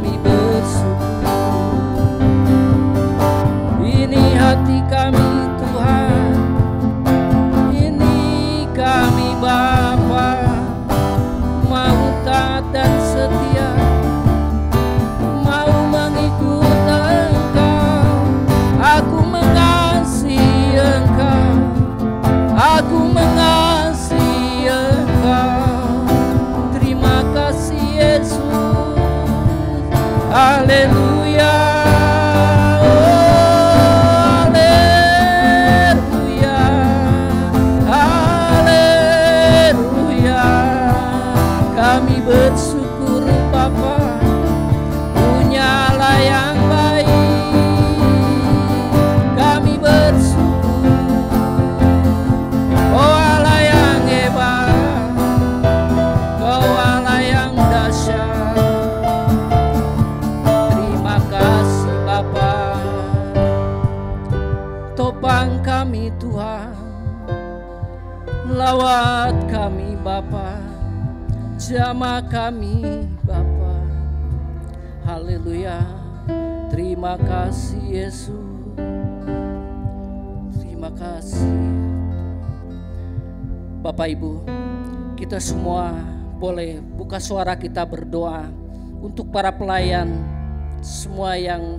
kami bersyukur. Ini hati kami Tuhan, ini kami Bapa, mau taat dan setia, mau mengikut Engkau. Aku mengasihi Engkau, aku mengasihi Engkau. Terima kasih Yesus, haleluya. Bersyukur Bapa, punya Allah yang baik. Kami bersyukur, oh Allah yang hebat, Kau Allah yang dahsyat. Terima kasih Bapa. Topang kami Tuhan, lawat kami Bapa, jamah kami Bapa. Haleluya. Terima kasih Yesus, terima kasih. Bapak Ibu, kita semua boleh buka suara kita berdoa untuk para pelayan semua yang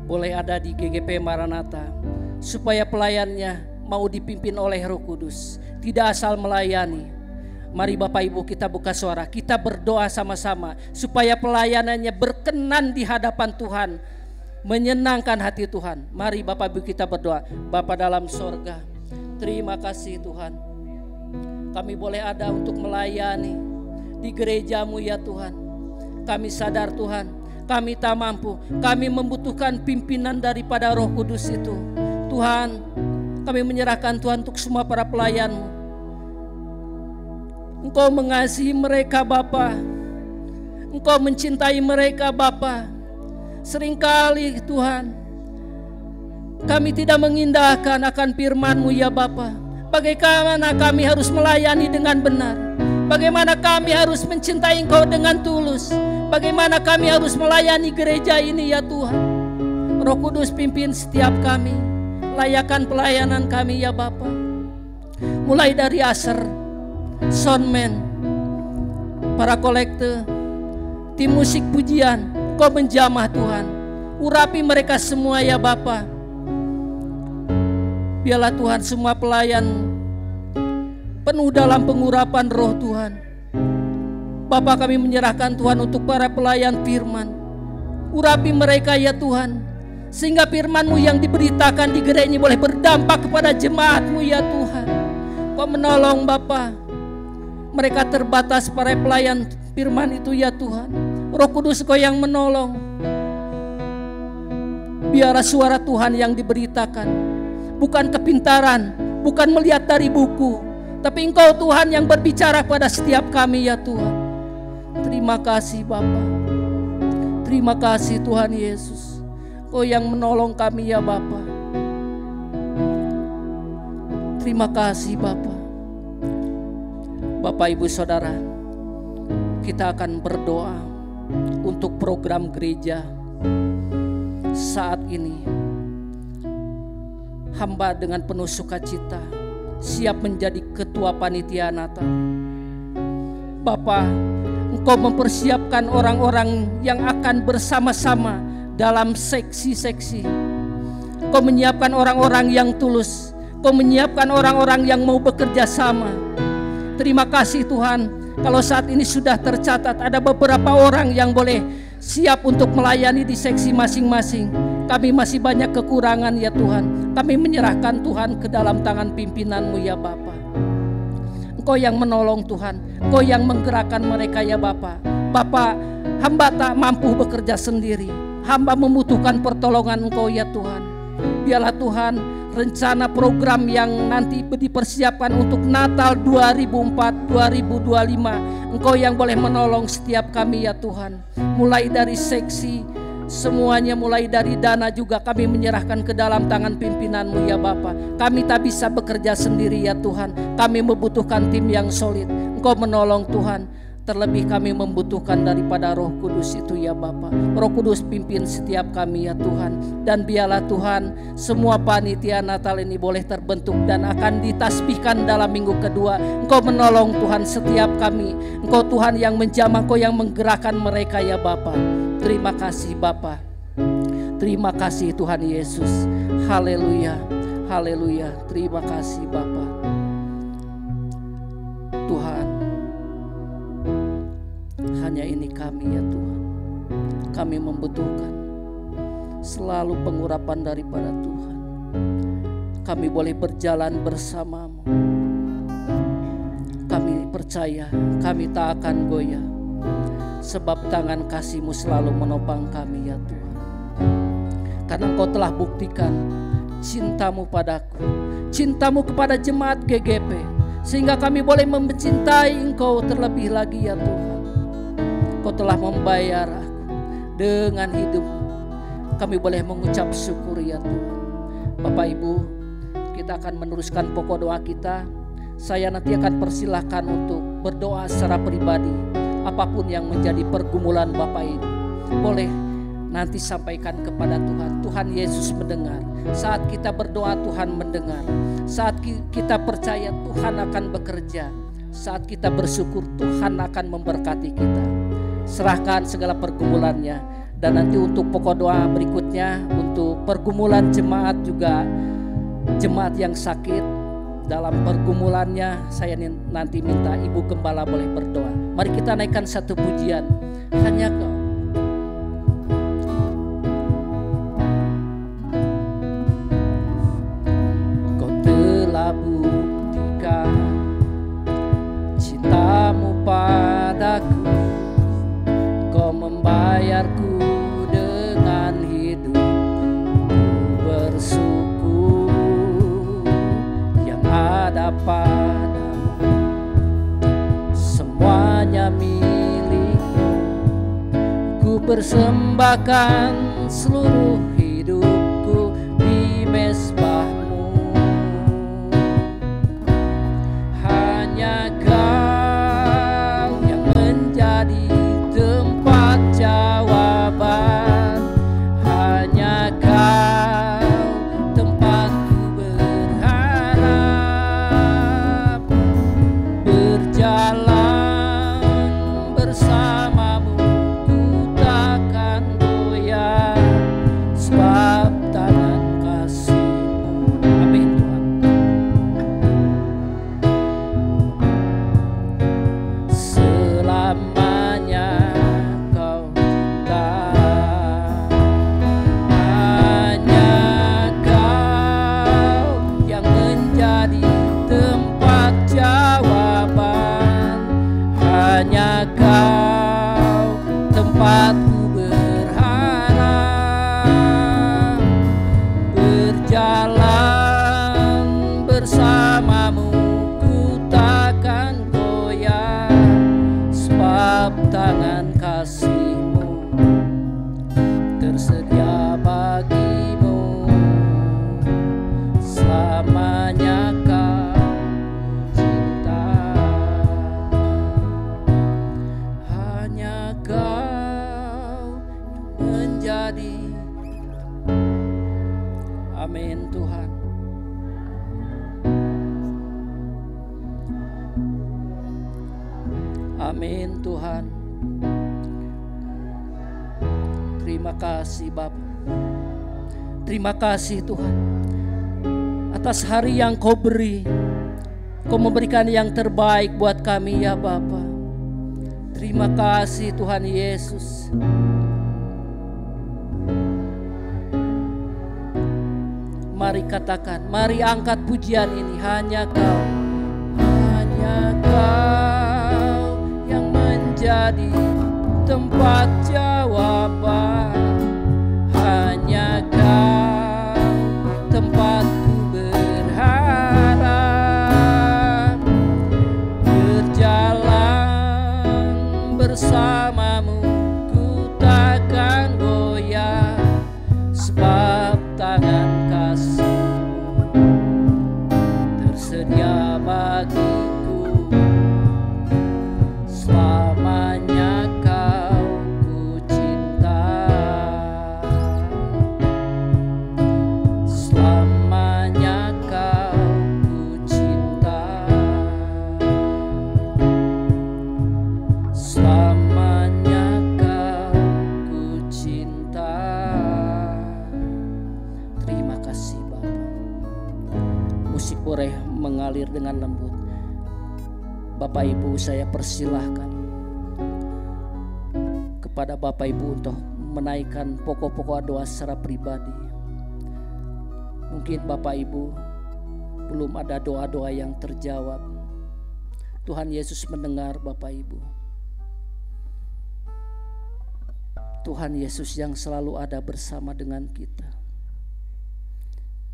boleh ada di GGP Maranatha, supaya pelayannya mau dipimpin oleh Roh Kudus, tidak asal melayani. Mari Bapak Ibu kita buka suara, kita berdoa sama-sama supaya pelayanannya berkenan di hadapan Tuhan, menyenangkan hati Tuhan. Mari Bapak Ibu kita berdoa. Bapa dalam sorga, terima kasih Tuhan, kami boleh ada untuk melayani di gereja-Mu ya Tuhan. Kami sadar Tuhan, kami tak mampu, kami membutuhkan pimpinan daripada Roh Kudus itu. Tuhan, kami menyerahkan Tuhan untuk semua para pelayan-Mu. Engkau mengasihi mereka Bapa, Engkau mencintai mereka Bapa. Seringkali Tuhan, kami tidak mengindahkan akan firman-Mu ya Bapa. Bagaimana kami harus melayani dengan benar, bagaimana kami harus mencintai Engkau dengan tulus, bagaimana kami harus melayani gereja ini ya Tuhan. Roh Kudus pimpin setiap kami, layakan pelayanan kami ya Bapa. Mulai dari Aser, soundman, para kolektor, tim musik pujian, Kau menjamah Tuhan. Urapi mereka semua ya Bapa. Biarlah Tuhan semua pelayan penuh dalam pengurapan Roh Tuhan. Bapa, kami menyerahkan Tuhan untuk para pelayan firman. Urapi mereka ya Tuhan, sehingga firman-Mu yang diberitakan di gereja ini boleh berdampak kepada jemaat-Mu ya Tuhan. Kau menolong Bapa, mereka terbatas para pelayan firman itu ya Tuhan. Roh Kudus Kau yang menolong. Biarlah suara Tuhan yang diberitakan, bukan kepintaran, bukan melihat dari buku, tapi Engkau Tuhan yang berbicara pada setiap kami ya Tuhan. Terima kasih Bapa, terima kasih Tuhan Yesus, Kau yang menolong kami ya Bapa. Terima kasih Bapa. Bapak Ibu Saudara, kita akan berdoa untuk program gereja saat ini. Hamba dengan penuh sukacita siap menjadi ketua panitia Natal. Bapa, Engkau mempersiapkan orang-orang yang akan bersama-sama dalam seksi-seksi. Engkau menyiapkan orang-orang yang tulus, Engkau menyiapkan orang-orang yang mau bekerja sama. Terima kasih Tuhan, kalau saat ini sudah tercatat ada beberapa orang yang boleh siap untuk melayani di seksi masing-masing. Kami masih banyak kekurangan ya Tuhan. Kami menyerahkan Tuhan ke dalam tangan pimpinan-Mu ya Bapa. Engkau yang menolong Tuhan, Engkau yang menggerakkan mereka ya Bapa. Bapa, hamba tak mampu bekerja sendiri. Hamba membutuhkan pertolongan Engkau ya Tuhan. Biarlah Tuhan, rencana program yang nanti dipersiapkan untuk Natal 2004-2025, Engkau yang boleh menolong setiap kami ya Tuhan. Mulai dari seksi, semuanya mulai dari dana juga kami menyerahkan ke dalam tangan pimpinan-Mu ya Bapa. Kami tak bisa bekerja sendiri ya Tuhan. Kami membutuhkan tim yang solid. Engkau menolong Tuhan. Terlebih kami membutuhkan daripada Roh Kudus itu ya Bapa. Roh Kudus pimpin setiap kami ya Tuhan. Dan biarlah Tuhan semua panitia Natal ini boleh terbentuk dan akan ditasbihkan dalam minggu kedua. Engkau menolong Tuhan setiap kami. Engkau Tuhan yang menjamah, Engkau yang menggerakkan mereka ya Bapa. Terima kasih Bapa. Terima kasih Tuhan Yesus. Haleluya. Haleluya. Terima kasih Bapa. Tuhan, hanya ini kami ya Tuhan. Kami membutuhkan selalu pengurapan daripada Tuhan. Kami boleh berjalan bersamamu. Kami percaya kami tak akan goyah, sebab tangan kasih-Mu selalu menopang kami ya Tuhan. Karena Engkau telah buktikan cinta-Mu padaku, cinta-Mu kepada jemaat GGP, sehingga kami boleh mencintai Engkau terlebih lagi ya Tuhan. Kau telah membayar aku dengan hidup-Mu. Kami boleh mengucap syukur ya Tuhan. Bapak Ibu, kita akan meneruskan pokok doa kita. Saya nanti akan persilahkan untuk berdoa secara pribadi. Apapun yang menjadi pergumulan Bapak ini, boleh nanti sampaikan kepada Tuhan. Tuhan Yesus mendengar. Saat kita berdoa Tuhan mendengar. Saat kita percaya Tuhan akan bekerja. Saat kita bersyukur Tuhan akan memberkati kita. Serahkan segala pergumulannya. Dan nanti untuk pokok doa berikutnya, untuk pergumulan jemaat juga, jemaat yang sakit dalam pergumulannya, saya nanti minta Ibu Gembala boleh berdoa. Mari kita naikkan satu pujian. Hanya Kau. Kau telah buktikan cinta-Mu padaku. Kau membayarku dengan hidup. Ku bersyukur yang ada padamu. Semuanya milik-Mu. Ku persembahkan seluruh hidupku di mezbah-Mu. Hanya Kau yang menjadi tempat jawaban. Hanya Kau tempatku berharap. Berjalan bersama-Mu ku takkan goyah, sebab tangan kasih-Mu. Amin Tuhan. Selamanya Kau cinta. Hanya Kau yang menjadi tempat jawaban. Hanya Kau tempatku berharap. Berjalan bersama-Mu ku takkan goyah, sebab tangan kasih-Mu tersedia bagi-Mu. Selamanya Kau cinta. Hanya Kau yang menjadi. Amin Tuhan. Amin Tuhan. Terima kasih Bapa. Terima kasih Tuhan atas hari yang Kau beri. Kau memberikan yang terbaik buat kami ya Bapa. Terima kasih Tuhan Yesus. Mari katakan, mari angkat pujian ini. Hanya Kau, hanya Kau yang menjadi tempat jawaban. Hanya Kau tempatku berharap. Berjalan bersama-Mu ku takkan goyah, sebab tangan kasih-Mu tersedia bagiku. Selamat Bapak Ibu, saya persilahkan kepada Bapak Ibu untuk menaikkan pokok-pokok doa secara pribadi. Mungkin Bapak Ibu belum ada doa-doa yang terjawab. Tuhan Yesus mendengar Bapak Ibu. Tuhan Yesus yang selalu ada bersama dengan kita.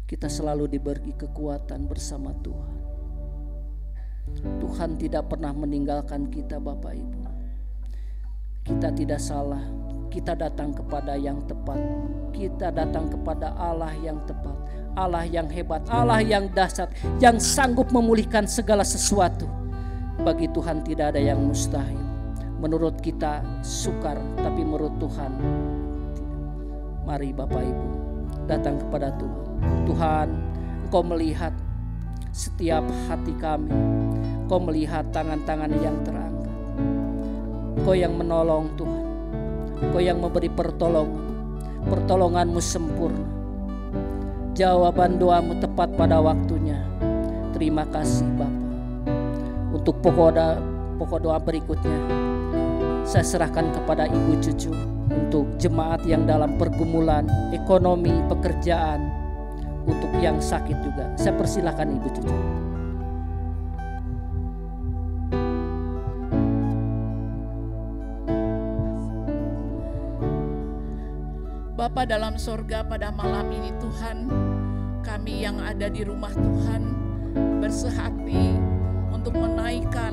Kita selalu diberi kekuatan bersama Tuhan. Tuhan tidak pernah meninggalkan kita Bapak Ibu. Kita tidak salah. Kita datang kepada yang tepat. Kita datang kepada Allah yang tepat, Allah yang hebat, Allah yang dahsyat, yang sanggup memulihkan segala sesuatu. Bagi Tuhan tidak ada yang mustahil. Menurut kita sukar, tapi menurut Tuhan tidak. Mari Bapak Ibu datang kepada Tuhan. Tuhan, Engkau melihat setiap hati kami. Engkau melihat tangan-tangan yang terangkat. Engkau yang menolong Tuhan. Engkau yang memberi pertolongan. Pertolongan-Mu sempurna. Jawaban doa-Mu tepat pada waktunya. Terima kasih Bapa. Untuk pokok doa berikutnya, saya serahkan kepada ibu cucu untuk jemaat yang dalam pergumulan ekonomi, pekerjaan, untuk yang sakit juga. Saya persilahkan ibu cucu. Bapa dalam sorga, pada malam ini Tuhan, kami yang ada di rumah Tuhan bersehati untuk menaikkan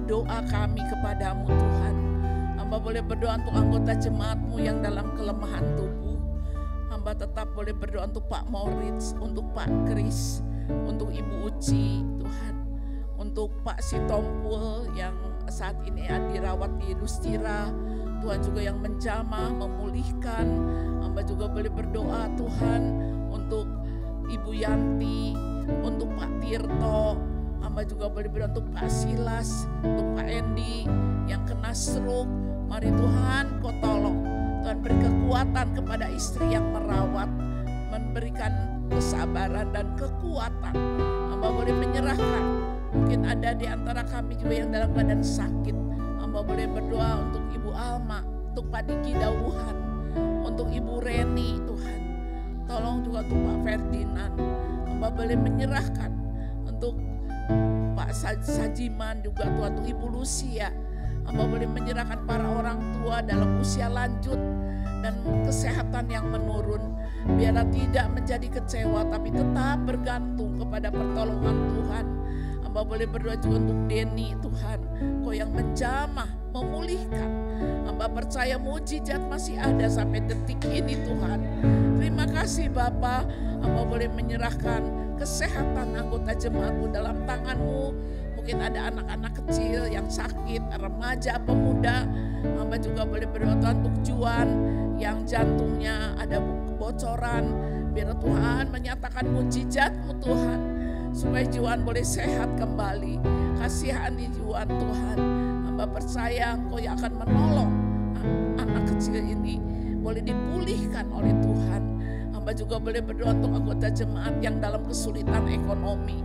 doa kami kepadamu Tuhan. Hamba boleh berdoa untuk anggota jemaat-Mu yang dalam kelemahan tubuh. Hamba tetap boleh berdoa untuk Pak Moritz, untuk Pak Kris, untuk Ibu Uci Tuhan, untuk Pak Sitompul yang saat ini dirawat di Lustira. Tuhan juga yang menjamah, memulihkan. Hamba juga boleh berdoa Tuhan untuk Ibu Yanti, untuk Pak Tirto. Hamba juga boleh berdoa untuk Pak Silas, untuk Pak Endi yang kena stroke. Mari Tuhan Kau tolong. Tuhan beri kekuatan kepada istri yang merawat, memberikan kesabaran dan kekuatan. Hamba boleh menyerahkan. Mungkin ada di antara kami juga yang dalam keadaan sakit. Hamba boleh berdoa untuk Ibu Alma, untuk Pak Diki Dawuhan, untuk Ibu Reni Tuhan. Tolong juga untuk Pak Ferdinand. Hamba boleh menyerahkan untuk Pak Sajiman juga Tuhan, untuk Ibu Lucia. Hamba boleh menyerahkan para orang tua dalam usia lanjut dan kesehatan yang menurun. Biarlah tidak menjadi kecewa, tapi tetap bergantung kepada pertolongan Tuhan. Hamba boleh berdoa juga untuk Denny Tuhan, Kau yang menjamah, memulihkan. Hamba percaya mujizat masih ada sampai detik ini Tuhan. Terima kasih Bapa. Hamba boleh menyerahkan kesehatan anggota jemaat-Mu dalam tangan-Mu. Mungkin ada anak-anak kecil yang sakit, remaja, pemuda. Hamba juga boleh berdoa Tuhan untuk Juan yang jantungnya ada kebocoran. Biar Tuhan menyatakan mujizat-Mu Tuhan, supaya Juan boleh sehat kembali. Kasihani Juan Tuhan. Hamba percaya Engkau yang akan menolong anak kecil ini boleh dipulihkan oleh Tuhan. Hamba juga boleh berdoa untuk anggota jemaat yang dalam kesulitan ekonomi.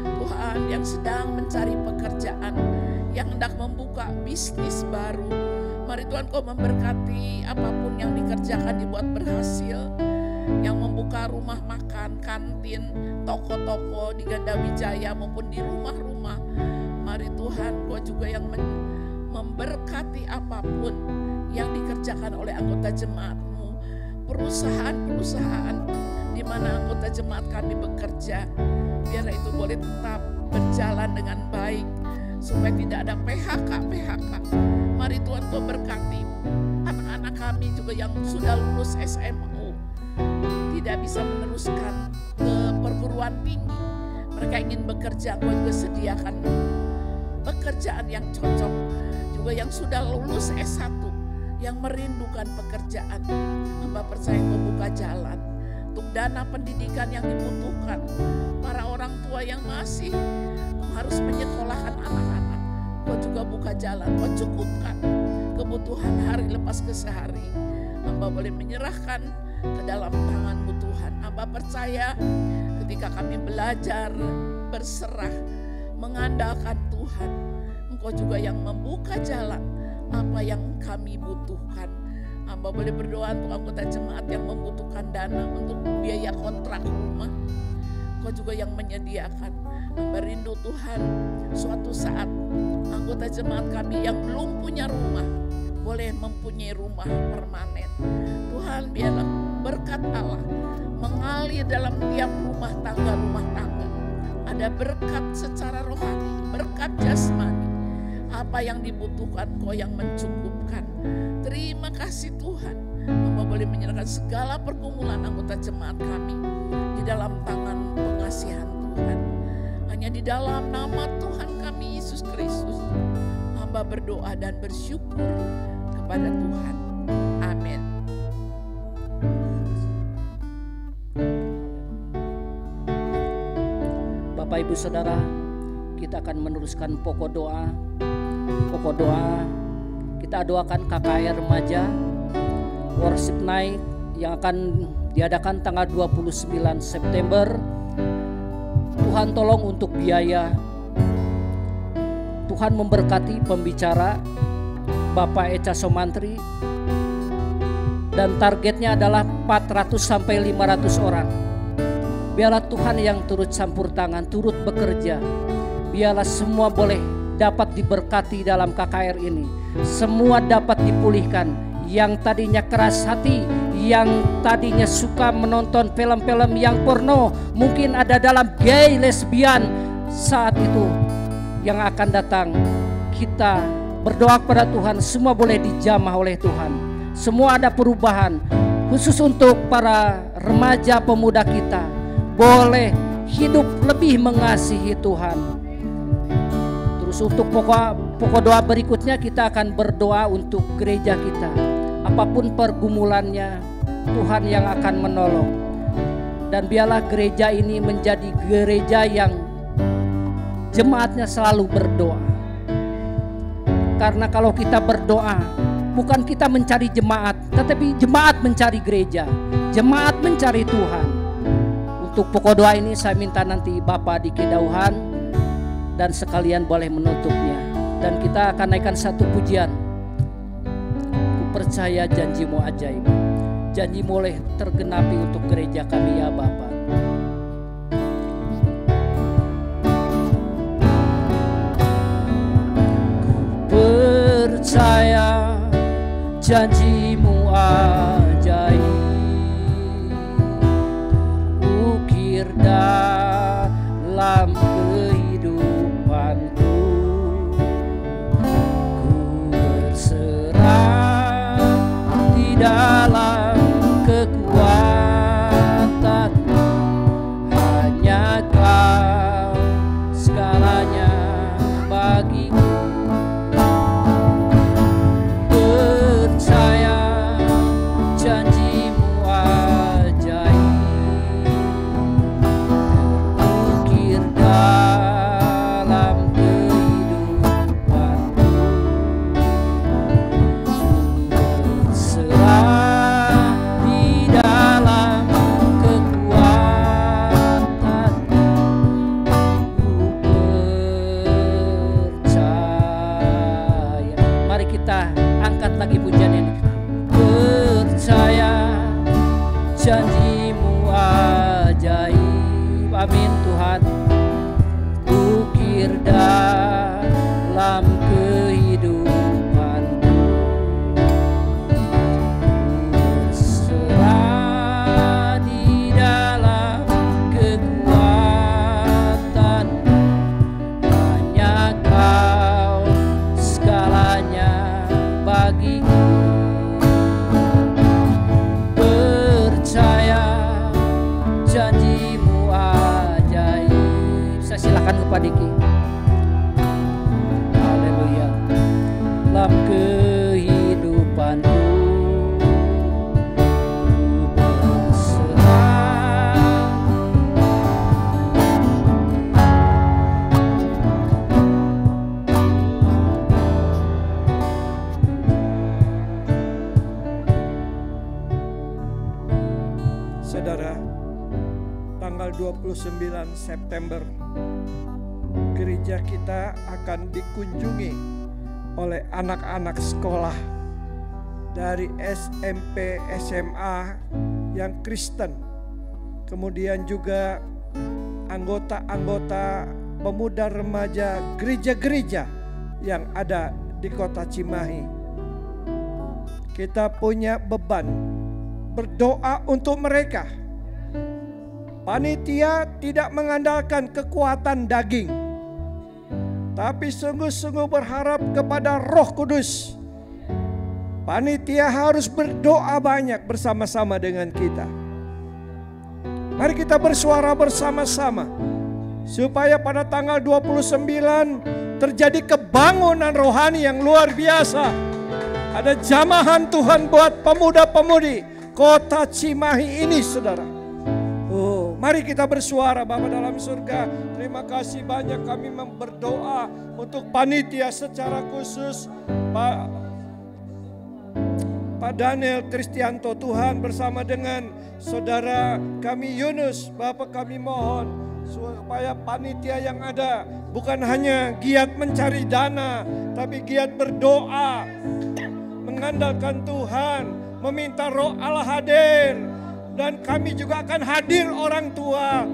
Tuhan yang sedang mencari pekerjaan, yang hendak membuka bisnis baru. Mari Tuhan Kau memberkati apapun yang dikerjakan dibuat berhasil. Yang membuka rumah makan, kantin, toko-toko di Ganda Wijaya maupun di rumah-rumah. Mari Tuhan Kau juga yang memberkati apapun yang dikerjakan oleh anggota jemaat-Mu. Perusahaan-perusahaan di mana anggota jemaat kami bekerja, biarlah itu boleh tetap berjalan dengan baik, supaya tidak ada PHK. Mari Tuhan Kau berkati anak-anak kami juga yang sudah lulus SMU, tidak bisa meneruskan ke perguruan tinggi. Mereka ingin bekerja, Kau juga sediakan pekerjaan yang cocok. Juga yang sudah lulus S1, yang merindukan pekerjaan, Hamba percaya Kau buka jalan untuk dana pendidikan yang dibutuhkan. Para orang tua yang masih harus menyekolahkan anak-anak, Kau juga buka jalan, Kau cukupkan kebutuhan hari lepas ke sehari. Hamba boleh menyerahkan ke dalam tangan-Mu Tuhan. Hamba percaya ketika kami belajar berserah, mengandalkan Tuhan. Engkau juga yang membuka jalan apa yang kami butuhkan. Hamba boleh berdoa untuk anggota jemaat yang membutuhkan dana untuk biaya kontrak rumah. Engkau juga yang menyediakan. Hamba rindu Tuhan, suatu saat anggota jemaat kami yang belum punya rumah boleh mempunyai rumah permanen. Tuhan, biarlah berkat Allah mengalir dalam tiap rumah tangga. Ada berkat secara rohani, berkat jasmani. Apa yang dibutuhkan Kau yang mencukupkan. Terima kasih Tuhan. Hamba boleh menyerahkan segala pergumulan anggota jemaat kami di dalam tangan pengasihan Tuhan. Hanya di dalam nama Tuhan kami Yesus Kristus, hamba berdoa dan bersyukur kepada Tuhan. Amin. Bapak Ibu Saudara, kita akan meneruskan pokok doa. Pokok doa kita doakan KKR Remaja Worship Night yang akan diadakan tanggal 29 September. Tuhan tolong untuk biaya. Tuhan memberkati pembicara Bapak Echa Somantri, dan targetnya adalah 400 sampai 500 orang. Biarlah Tuhan yang turut campur tangan, turut bekerja. Biarlah semua boleh dapat diberkati dalam KKR ini. Semua dapat dipulihkan. Yang tadinya keras hati, yang tadinya suka menonton film-film yang porno, mungkin ada dalam gay, lesbian, saat itu yang akan datang, kita berdoa kepada Tuhan, semua boleh dijamah oleh Tuhan. Semua ada perubahan, khusus untuk para remaja pemuda kita, boleh hidup lebih mengasihi Tuhan. Terus untuk pokok doa berikutnya, kita akan berdoa untuk gereja kita. Apapun pergumulannya, Tuhan yang akan menolong. Dan biarlah gereja ini menjadi gereja yang jemaatnya selalu berdoa. Karena kalau kita berdoa, bukan kita mencari jemaat, tetapi jemaat mencari gereja, jemaat mencari Tuhan. Untuk pokok doa ini saya minta nanti Bapak Diki Dauhan dan sekalian boleh menutupnya. Dan kita akan naikkan satu pujian. Ku percaya janjimu ajaib. Janjimu oleh tergenapi untuk gereja kami ya Bapak. Percaya janjimu ajaib, ukir dalam kehidupanku. Ku berserah di dalam kekuatanmu, hanya Kau segalanya bagiku. Janjimu ajaib, amin Tuhan. Ukir dalam kehidupanku, berserah di dalam kekuatanmu, hanya Kau segalanya bagiku. Janjimu ajaib. Saya silakan kepada Diki. Haleluya. Dalam kehidupanku berserah. Saudara, tanggal 29 September gereja kita akan dikunjungi oleh anak-anak sekolah dari SMP, SMA yang Kristen. Kemudian juga anggota-anggota pemuda remaja gereja-gereja yang ada di kota Cimahi. Kita punya beban berdoa untuk mereka. Panitia tidak mengandalkan kekuatan daging, tapi sungguh-sungguh berharap kepada Roh Kudus. Panitia harus berdoa banyak bersama-sama dengan kita. Mari kita bersuara bersama-sama supaya pada tanggal 29 terjadi kebangunan rohani yang luar biasa. Ada jamahan Tuhan buat pemuda-pemudi kota Cimahi ini, saudara. Oh, mari kita bersuara. Bapa dalam surga, terima kasih banyak kami berdoa untuk panitia secara khusus Pak Daniel Kristianto, Tuhan bersama dengan saudara kami Yunus. Bapak, kami mohon supaya panitia yang ada bukan hanya giat mencari dana, tapi giat berdoa, mengandalkan Tuhan, meminta Roh Allah hadir. Dan kami juga akan hadir orang tua.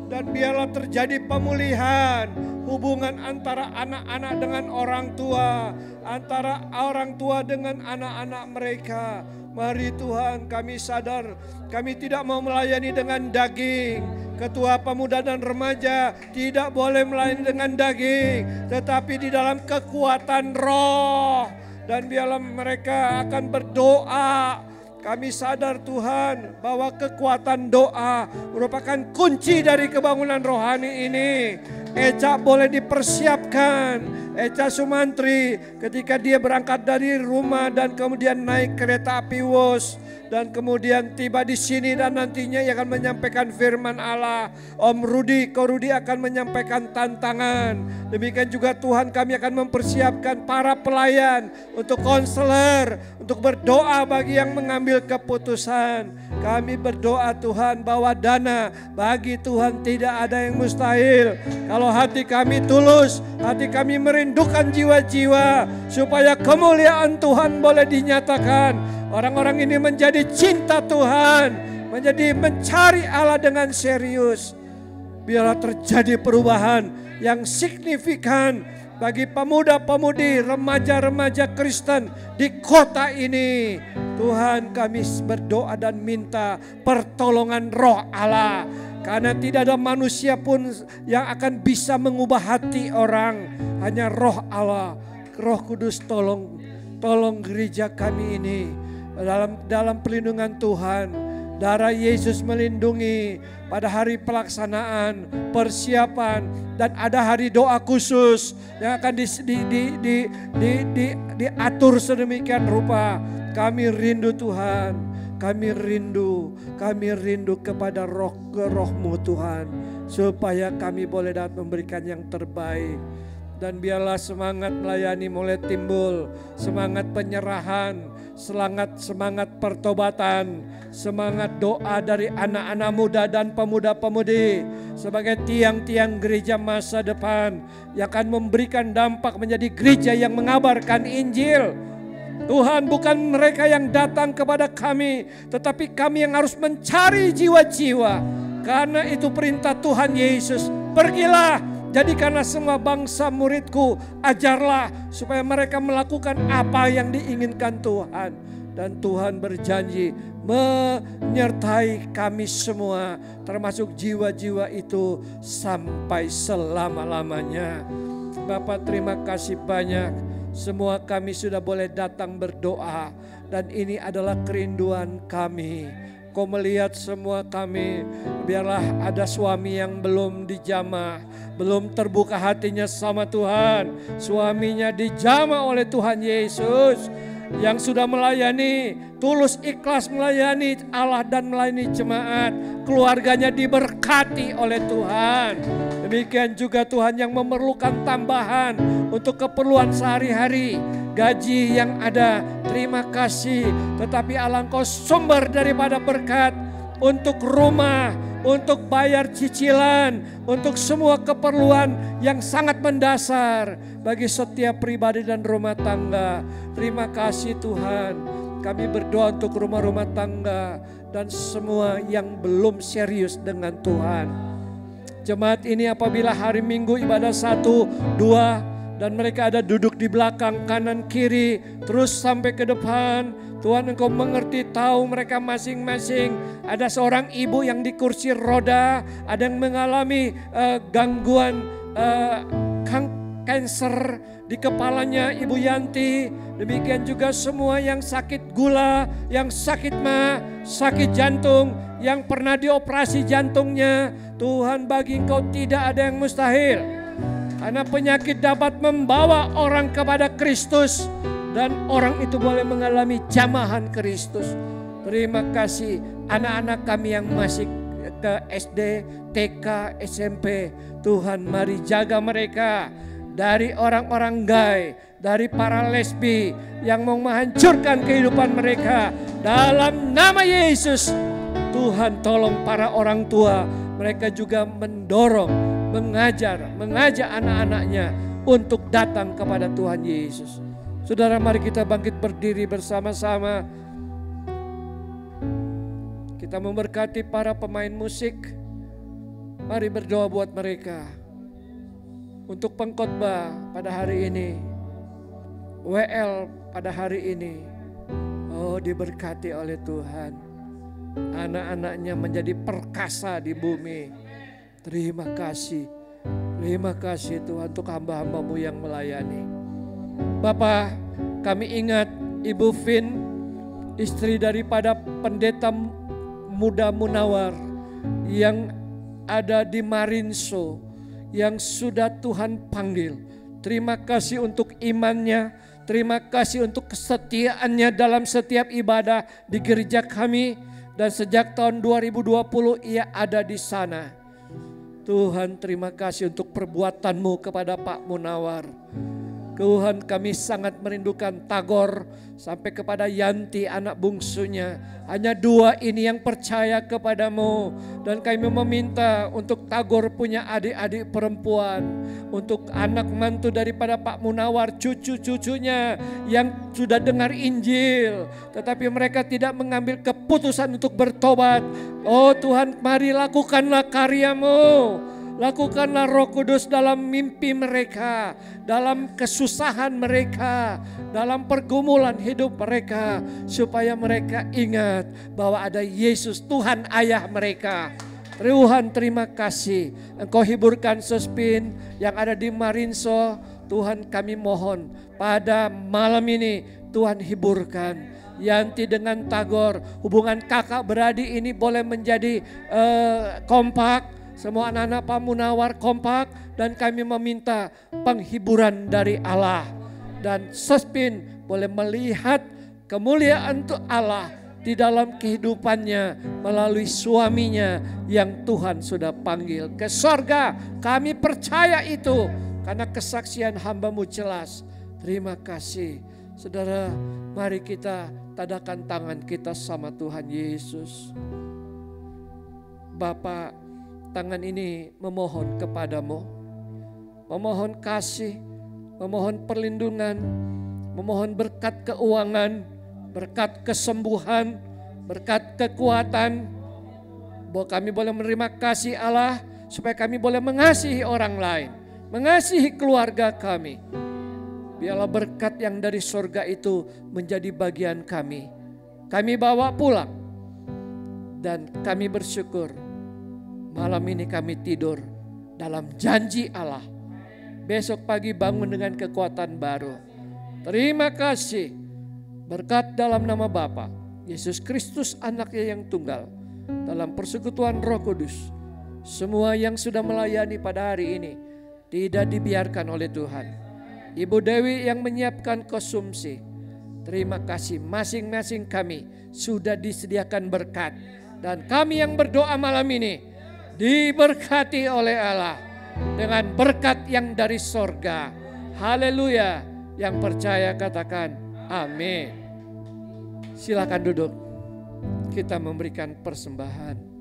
Dan biarlah terjadi pemulihan hubungan antara anak-anak dengan orang tua, antara orang tua dengan anak-anak mereka. Mari Tuhan, kami sadar kami tidak mau melayani dengan daging. Ketua pemuda dan remaja tidak boleh melayani dengan daging, tetapi di dalam kekuatan roh. Dan biarlah mereka akan berdoa. Kami sadar Tuhan bahwa kekuatan doa merupakan kunci dari kebangunan rohani ini. Eca boleh dipersiapkan. Eca Sumantri ketika dia berangkat dari rumah dan kemudian naik kereta api Wus. Dan kemudian tiba di sini dan nantinya ia akan menyampaikan firman Allah. Om Rudi, Ko Rudi akan menyampaikan tantangan. Demikian juga Tuhan, kami akan mempersiapkan para pelayan untuk konselor, untuk berdoa bagi yang mengambil keputusan. Kami berdoa Tuhan bahwa dana bagi Tuhan tidak ada yang mustahil. Kalau hati kami tulus, hati kami merindukan jiwa-jiwa supaya kemuliaan Tuhan boleh dinyatakan. Orang-orang ini menjadi cinta Tuhan, menjadi mencari Allah dengan serius. Biarlah terjadi perubahan yang signifikan bagi pemuda-pemudi, remaja-remaja Kristen di kota ini. Tuhan, kami berdoa dan minta pertolongan Roh Allah. Karena tidak ada manusia pun yang akan bisa mengubah hati orang. Hanya Roh Allah. Roh Kudus, tolong gereja kami ini. Dalam perlindungan Tuhan, darah Yesus melindungi pada hari pelaksanaan, persiapan, dan ada hari doa khusus yang akan diatur sedemikian rupa. Kami rindu Tuhan, kami rindu kepada roh-Mu Tuhan, supaya kami boleh dapat memberikan yang terbaik. Dan biarlah semangat melayani mulai timbul, semangat penyerahan, semangat pertobatan, semangat doa dari anak-anak muda dan pemuda-pemudi sebagai tiang-tiang gereja masa depan yang akan memberikan dampak menjadi gereja yang mengabarkan Injil. Tuhan, bukan mereka yang datang kepada kami, tetapi kami yang harus mencari jiwa-jiwa. Karena itu perintah Tuhan Yesus, pergilah, jadikanlah semua bangsa muridku, ajarlah supaya mereka melakukan apa yang diinginkan Tuhan. Dan Tuhan berjanji menyertai kami semua, termasuk jiwa-jiwa itu sampai selama-lamanya. Bapak, terima kasih banyak. Semua kami sudah boleh datang berdoa, dan ini adalah kerinduan kami. Kau melihat semua kami, biarlah ada suami yang belum dijamah, belum terbuka hatinya sama Tuhan. Suaminya dijamah oleh Tuhan Yesus. Yang sudah melayani, tulus ikhlas melayani Allah dan melayani jemaat. Keluarganya diberkati oleh Tuhan. Demikian juga Tuhan yang memerlukan tambahan untuk keperluan sehari-hari. Gaji yang ada, terima kasih. Tetapi Allah, Engkau sumber daripada berkat. untuk rumah, untuk bayar cicilan, untuk semua keperluan yang sangat mendasar bagi setiap pribadi dan rumah tangga. Terima kasih Tuhan. Kami berdoa untuk rumah-rumah tangga dan semua yang belum serius dengan Tuhan. Jemaat ini apabila hari Minggu ibadah 1, 2 dan mereka ada duduk di belakang, kanan, kiri, terus sampai ke depan. Tuhan Engkau mengerti, tahu mereka masing-masing. Ada seorang ibu yang di kursi roda, ada yang mengalami gangguan kanker di kepalanya Ibu Yanti. Demikian juga semua yang sakit gula, yang sakit sakit jantung, yang pernah dioperasi jantungnya. Tuhan, bagi Engkau tidak ada yang mustahil. Karena penyakit dapat membawa orang kepada Kristus. Dan orang itu boleh mengalami jamahan Kristus. Terima kasih anak-anak kami yang masih ke SD, TK, SMP. Tuhan, mari jaga mereka dari orang-orang gay, dari para lesbi yang mau menghancurkan kehidupan mereka. Dalam nama Yesus, Tuhan tolong para orang tua. Mereka juga mendorong, mengajak anak-anaknya untuk datang kepada Tuhan Yesus. Saudara, mari kita bangkit berdiri bersama-sama. Kita memberkati para pemain musik. Mari berdoa buat mereka. Untuk pengkhotbah pada hari ini, WL pada hari ini, oh diberkati oleh Tuhan. Anak-anaknya menjadi perkasa di bumi. Terima kasih Tuhan untuk hamba-hambamu yang melayani. Bapa, kami ingat Ibu Vin, istri daripada pendeta muda Munawar yang ada di Marinso, yang sudah Tuhan panggil. Terima kasih untuk imannya, terima kasih untuk kesetiaannya dalam setiap ibadah di gereja kami. Dan sejak tahun 2020 ia ada di sana. Tuhan, terima kasih untuk perbuatan-Mu kepada Pak Munawar. Tuhan, kami sangat merindukan Tagor sampai kepada Yanti anak bungsunya. Hanya 2 ini yang percaya kepadamu. Dan kami meminta untuk Tagor punya adik-adik perempuan. Untuk anak mantu daripada Pak Munawar, cucu-cucunya yang sudah dengar Injil. Tetapi mereka tidak mengambil keputusan untuk bertobat. Oh Tuhan, mari lakukanlah karya-Mu. Lakukanlah Roh Kudus dalam mimpi mereka, dalam kesusahan mereka, dalam pergumulan hidup mereka, supaya mereka ingat bahwa ada Yesus Tuhan Ayah mereka. Tuhan, terima kasih. Engkau hiburkan Suspin yang ada di Marinso. Tuhan, kami mohon pada malam ini Tuhan hiburkan Yanti dengan Tagor. Hubungan kakak beradik ini boleh menjadi kompak. Semua anak-anak Pak Munawar kompak, dan kami meminta penghiburan dari Allah. Dan Suspin boleh melihat kemuliaan untuk Allah di dalam kehidupannya melalui suaminya yang Tuhan sudah panggil ke sorga. Kami percaya itu karena kesaksian hamba-Mu jelas. Terima kasih. Saudara, mari kita tadakan tangan kita sama Tuhan Yesus. Bapa, tangan ini memohon kepadamu, memohon kasih, memohon perlindungan, memohon berkat keuangan, berkat kesembuhan, berkat kekuatan, bahwa kami boleh menerima kasih Allah, supaya kami boleh mengasihi orang lain, mengasihi keluarga kami. Biarlah berkat yang dari surga itu menjadi bagian kami. Kami bawa pulang, dan kami bersyukur. Malam ini kami tidur dalam janji Allah. Besok pagi bangun dengan kekuatan baru. Terima kasih. Berkat dalam nama Bapa Yesus Kristus, anaknya yang tunggal, dalam persekutuan Roh Kudus. Semua yang sudah melayani pada hari ini tidak dibiarkan oleh Tuhan. Ibu Dewi yang menyiapkan konsumsi, terima kasih. Masing-masing kami sudah disediakan berkat. Dan kami yang berdoa malam ini diberkati oleh Allah dengan berkat yang dari sorga. Haleluya. Yang percaya katakan amin. Silakan duduk. kita memberikan persembahan.